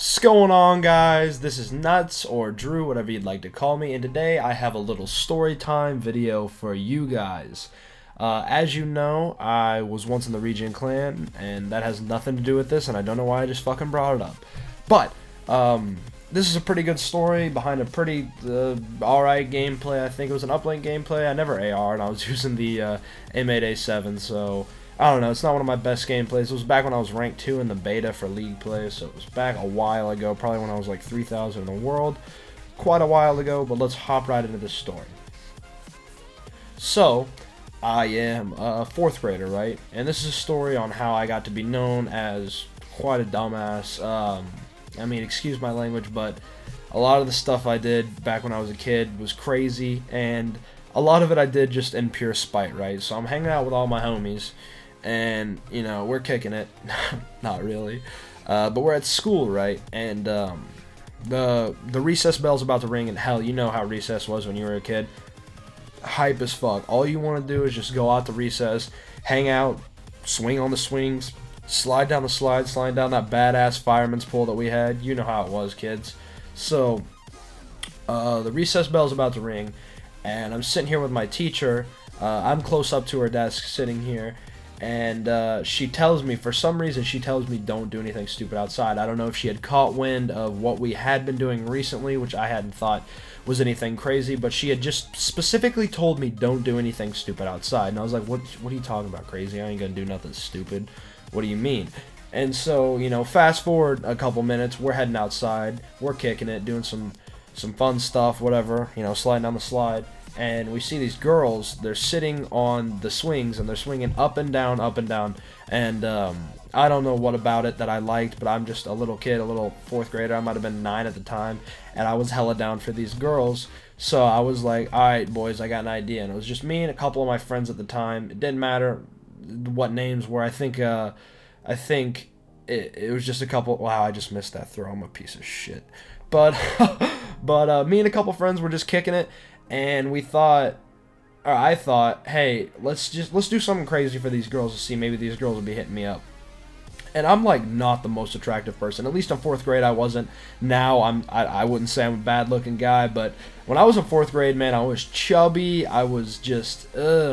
What's going on, guys? This is Nuts, or Drew, whatever you'd like to call me, and today I have a little story time video for you guys. As you know, I was once in the Regen clan, and that has nothing to do with this, and I don't know why I just fucking brought it up. But, this is a pretty good story behind a pretty alright gameplay. I think it was an uplink gameplay. I never AR, and I was using the M8A7, so I don't know, it's not one of my best gameplays. It was back when I was ranked 2 in the beta for League play, so it was back a while ago, probably when I was like 3,000 in the world. Quite a while ago, but let's hop right into this story. So, I am a 4th grader, right? And this is a story on how I got to be known as quite a dumbass. I mean, excuse my language, but a lot of the stuff I did back when I was a kid was crazy, and a lot of it I did just in pure spite, right? So I'm hanging out with all my homies, and, you know, we're kicking it. Not really. But we're at school, right? And the recess bell's about to ring, and hell, you know how recess was when you were a kid. Hype as fuck. All you want to do is just go out to recess, hang out, swing on the swings, slide down the slide, slide down that badass fireman's pole that we had. You know how it was, kids. So, the recess bell's about to ring, and I'm sitting here with my teacher. I'm close up to her desk, sitting here, and she tells me, for some reason, she tells me don't do anything stupid outside. I don't know if she had caught wind of what we had been doing recently, which I hadn't thought was anything crazy, but she had just specifically told me don't do anything stupid outside. And I was like, what are you talking about, crazy? I ain't gonna do nothing stupid. What do you mean? And so, you know, fast forward a couple minutes, we're heading outside, we're kicking it, doing some fun stuff, whatever, you know, sliding down the slide. And we see these girls, they're sitting on the swings, and they're swinging up and down, and I don't know what about it that I liked, but I'm just a little kid, a little 4th grader, I might have been 9 at the time, and I was hella down for these girls, so I was like, alright boys, I got an idea, and it was just me and a couple of my friends at the time. It didn't matter what names were. I think it was just a couple. Wow, I just missed that throw, I'm a piece of shit. But me and a couple friends were just kicking it, and we thought, or I thought, hey, let's do something crazy for these girls to see. Maybe these girls will be hitting me up. And I'm like not the most attractive person. At least in 4th grade I wasn't. Now I wouldn't say I'm a bad looking guy, but when I was in 4th grade, man, I was chubby. I was just I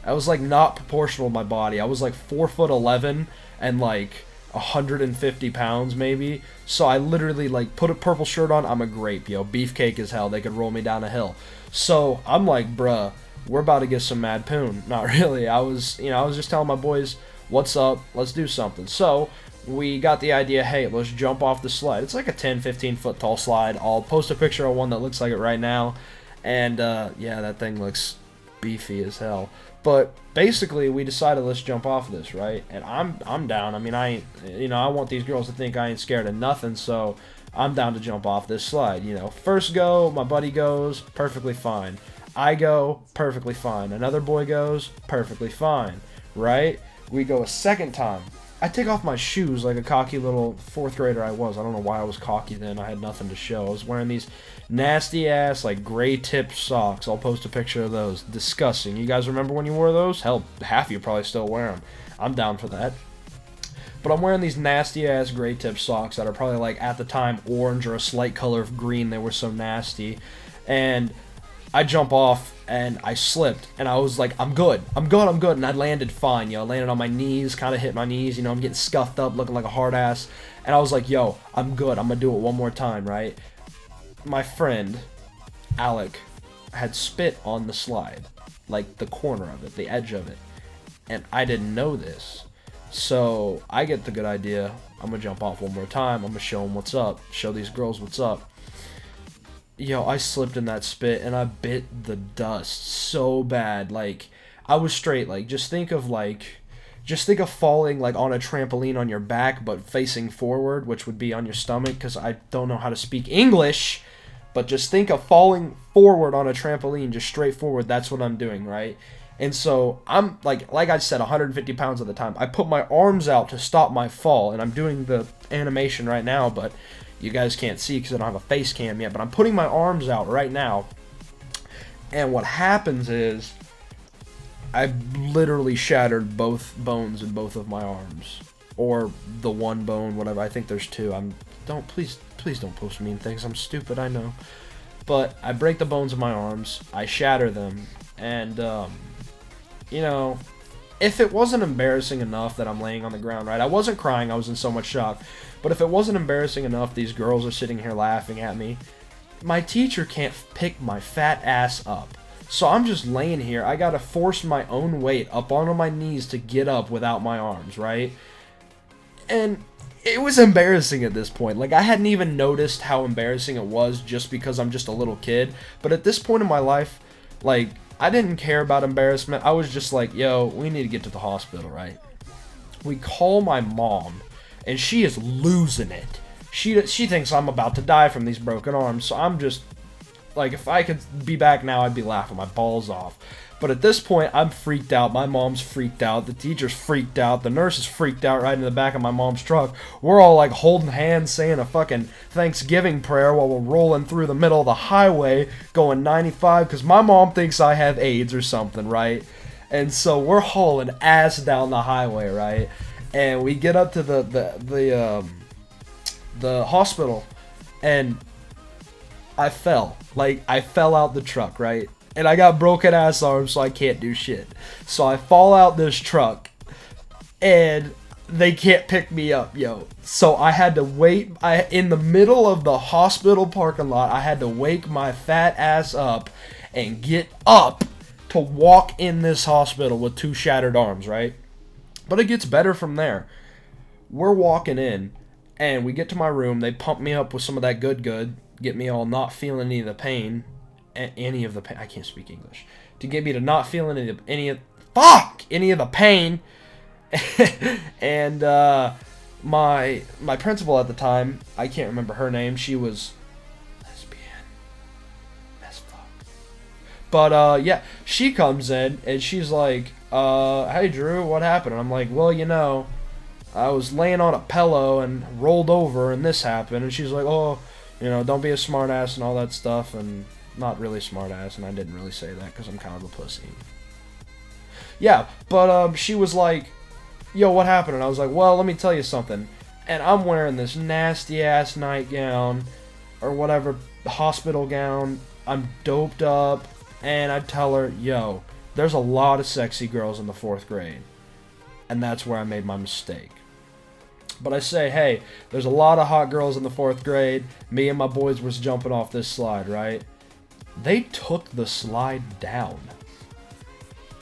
was like not proportional to my body. I was like 4'11" and like 150 pounds maybe. So I literally like put a purple shirt on, I'm a grape, yo, beefcake as hell. They could roll me down a hill. So I'm like, bruh, we're about to get some mad poon. Not really. I was just telling my boys, what's up, let's do something. So we got the idea, hey, let's jump off the slide. It's like a 10-15 foot tall slide. I'll post a picture of one that looks like it right now, and yeah, that thing looks beefy as hell. But basically, we decided let's jump off this, right? And I'm down. I mean, I want these girls to think I ain't scared of nothing, so I'm down to jump off this slide. You know, first go, my buddy goes, perfectly fine. I go, perfectly fine. Another boy goes, perfectly fine, right? We go a second time. I take off my shoes like a cocky little 4th grader I was. I don't know why I was cocky then. I had nothing to show. I was wearing these nasty ass like gray tipped socks. I'll post a picture of those. Disgusting. You guys remember when you wore those? Hell, half of you probably still wear them. I'm down for that. But I'm wearing these nasty ass gray tipped socks that are probably like at the time orange or a slight color of green. They were so nasty. And I jump off and I slipped, and I was like, I'm good, and I landed fine, yo. I landed on my knees, kind of hit my knees, you know, I'm getting scuffed up, looking like a hard ass, and I was like, yo, I'm good, I'm gonna do it one more time, right? My friend, Alec, had spit on the slide, like the corner of it, the edge of it, and I didn't know this, so I get the good idea, I'm gonna jump off one more time, I'm gonna show them what's up, show these girls what's up. Yo, I slipped in that spit, and I bit the dust so bad. Like, I was straight. Like, just think of falling, like, on a trampoline on your back, but facing forward, which would be on your stomach, because I don't know how to speak English, but just think of falling forward on a trampoline, just straight forward. That's what I'm doing, right? And so, I'm, like I said, 150 pounds at the time. I put my arms out to stop my fall, and I'm doing the animation right now, but you guys can't see because I don't have a face cam yet, but I'm putting my arms out right now, and what happens is I literally shattered both bones in both of my arms. or the one bone, whatever. I think there's two. Please don't post mean things. I'm stupid, I know. But I break the bones of my arms. I shatter them, and you know, if it wasn't embarrassing enough that I'm laying on the ground, right? I wasn't crying. I was in so much shock. But if it wasn't embarrassing enough, these girls are sitting here laughing at me. My teacher can't pick my fat ass up. So I'm just laying here. I gotta force my own weight up onto my knees to get up without my arms, right? And it was embarrassing at this point. Like, I hadn't even noticed how embarrassing it was just because I'm just a little kid. But at this point in my life, like, I didn't care about embarrassment. I was just like, yo, we need to get to the hospital, right? We call my mom, and she is losing it. She thinks I'm about to die from these broken arms, so I'm just, like, if I could be back now, I'd be laughing my balls off. But at this point, I'm freaked out. My mom's freaked out. The teacher's freaked out. The nurse is freaked out right in the back of my mom's truck. We're all, like, holding hands, saying a fucking Thanksgiving prayer while we're rolling through the middle of the highway going 95 because my mom thinks I have AIDS or something, right? And so we're hauling ass down the highway, right? And we get up to the hospital, and I fell. Like, I fell out the truck, right? And I got broken ass arms, so I can't do shit. So I fall out this truck, and they can't pick me up, yo. So I had to wait. In the middle of the hospital parking lot, I had to wake my fat ass up and get up to walk in this hospital with 2 shattered arms, right? But it gets better from there. We're walking in, and we get to my room. They pump me up with some of that good, get me all not feeling any of the pain. I can't speak English. To get me to not feel any of the pain. And my principal at the time, I can't remember her name. She was lesbian as fuck. But yeah, she comes in and she's like, hey Drew, what happened? And I'm like, well, you know, I was laying on a pillow and rolled over and this happened. And she's like, oh, you know, don't be a smart ass and all that stuff. And not really smart ass, and I didn't really say that because I'm kind of a pussy. Yeah, but she was like, yo, what happened? And I was like, well, let me tell you something. And I'm wearing this nasty ass nightgown or whatever, hospital gown. I'm doped up, and I tell her, yo, there's a lot of sexy girls in the 4th grade. And that's where I made my mistake. But I say, hey, there's a lot of hot girls in the 4th grade. Me and my boys was jumping off this slide, right? They took the slide down.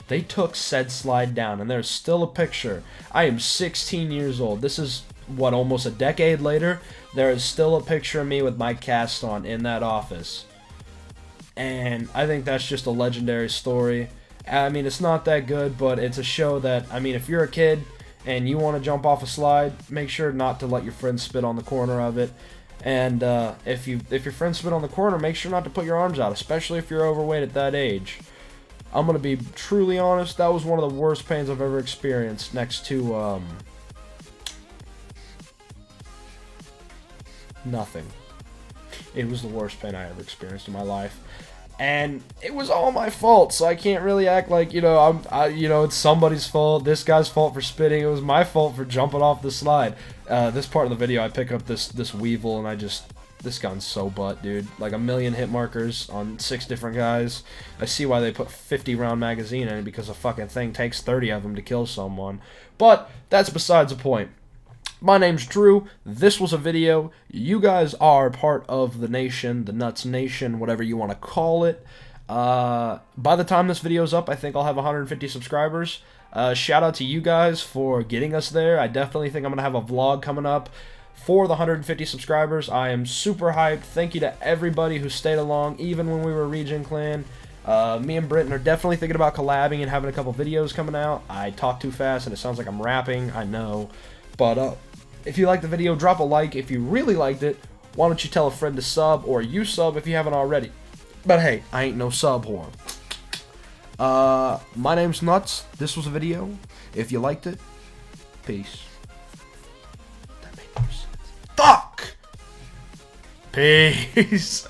They took said slide down, and there's still a picture. I am 16 years old. This is, what, almost a decade later? There is still a picture of me with my cast on in that office. And I think that's just a legendary story. I mean, it's not that good, but it's a show that, I mean, if you're a kid and you want to jump off a slide, make sure not to let your friends spit on the corner of it. And if your friends spit on the corner, make sure not to put your arms out, especially if you're overweight at that age. I'm going to be truly honest, that was one of the worst pains I've ever experienced next to nothing. It was the worst pain I ever experienced in my life. And it was all my fault, so I can't really act like, you know, it's somebody's fault, this guy's fault for spitting. It was my fault for jumping off the slide. This part of the video, I pick up this weevil, and this gun's so butt, dude. Like 1,000,000 hit markers on 6 different guys. I see why they put 50-round magazine in it, because a fucking thing takes 30 of them to kill someone. But that's besides the point. My name's Drew. This was a video. You guys are part of the nation, the Nuts Nation, whatever you want to call it. By the time this video's up, I think I'll have 150 subscribers. Shout out to you guys for getting us there. I definitely think I'm going to have a vlog coming up for the 150 subscribers. I am super hyped. Thank you to everybody who stayed along, even when we were Regen Clan. Me and Britton are definitely thinking about collabing and having a couple videos coming out. I talk too fast and it sounds like I'm rapping, I know. But if you liked the video, drop a like. If you really liked it, why don't you tell a friend to sub, or you sub if you haven't already. But hey, I ain't no sub whore. My name's Nuts. This was a video. If you liked it, peace. That made no sense. Fuck! Peace.